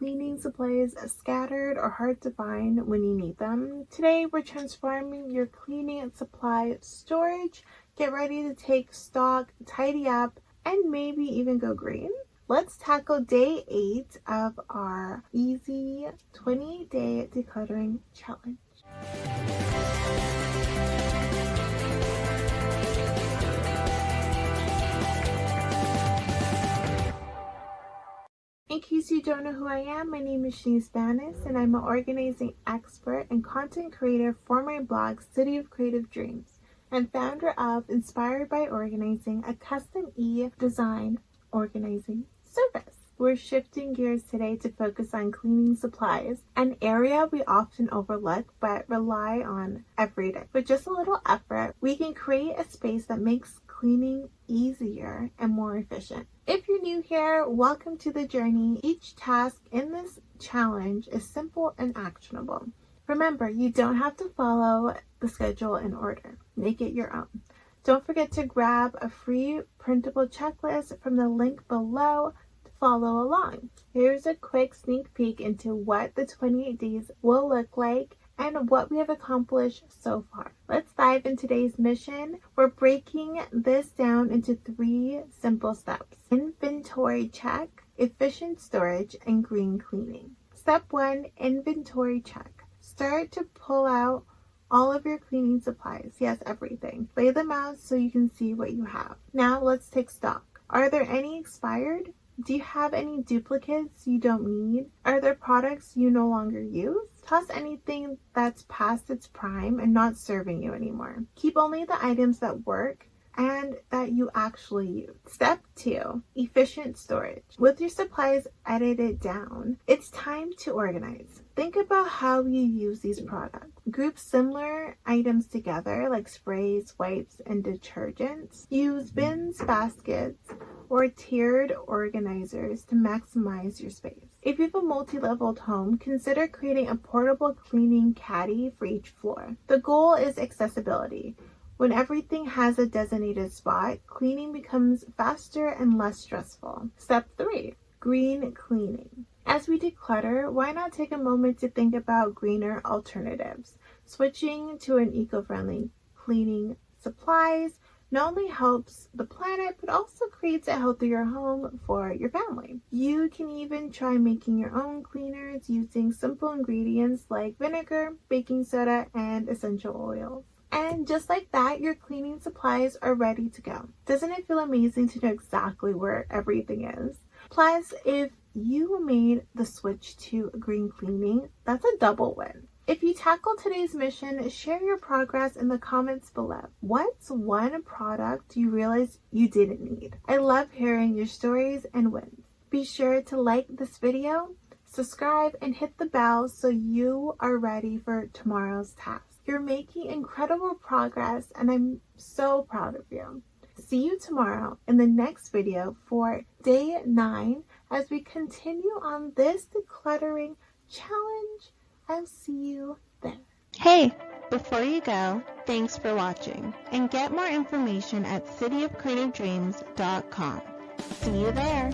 cleaning supplies scattered or hard to find when you need them? Today, we're transforming your cleaning supply storage. Get ready to take stock, tidy up, and maybe even go green. Let's tackle day 8 of our easy 20-day decluttering challenge. In case you don't know who I am, my name is Shanice Banis, and I'm an organizing expert and content creator for my blog, City of Creative Dreams, and founder of Inspired by Organizing, a custom e-design organizing service. We're shifting gears today to focus on cleaning supplies, an area we often overlook but rely on every day. With just a little effort, we can create a space that makes cleaning easier and more efficient. If you're new here, welcome to the journey. Each task in this challenge is simple and actionable. Remember, you don't have to follow the schedule in order. Make it your own. Don't forget to grab a free printable checklist from the link below to follow along. Here's a quick sneak peek into what the 28 days will look like and what we have accomplished so far. Let's dive into today's mission. We're breaking this down into 3 simple steps: inventory check, efficient storage, and green cleaning. Step 1, inventory check. Start to pull out all of your cleaning supplies. Yes, everything. Lay them out so you can see what you have. Now let's take stock. Are there any expired? Do you have any duplicates you don't need? Are there products you no longer use? Toss anything that's past its prime and not serving you anymore. Keep only the items that work and that you actually use. Step 2, efficient storage. With your supplies edited down, it's time to organize. Think about how you use these products. Group similar items together like sprays, wipes, and detergents. Use bins, baskets, or tiered organizers to maximize your space. If you have a multi-leveled home, consider creating a portable cleaning caddy for each floor. The goal is accessibility. When everything has a designated spot, cleaning becomes faster and less stressful. Step 3, green cleaning. As we declutter, why not take a moment to think about greener alternatives? Switching to an eco-friendly cleaning supplies not only helps the planet, but also creates a healthier home for your family. You can even try making your own cleaners using simple ingredients like vinegar, baking soda, and essential oils. And just like that, your cleaning supplies are ready to go. Doesn't it feel amazing to know exactly where everything is? Plus, if you made the switch to green cleaning, that's a double win. If you tackle today's mission, share your progress in the comments below. What's one product you realized you didn't need? I love hearing your stories and wins. Be sure to like this video, subscribe, and hit the bell so you are ready for tomorrow's task. You're making incredible progress, and I'm so proud of you. See you tomorrow in the next video for day 9 as we continue on this decluttering challenge. I'll see you there. Hey, before you go, thanks for watching, and get more information at cityofcreativedreams.com. See you there.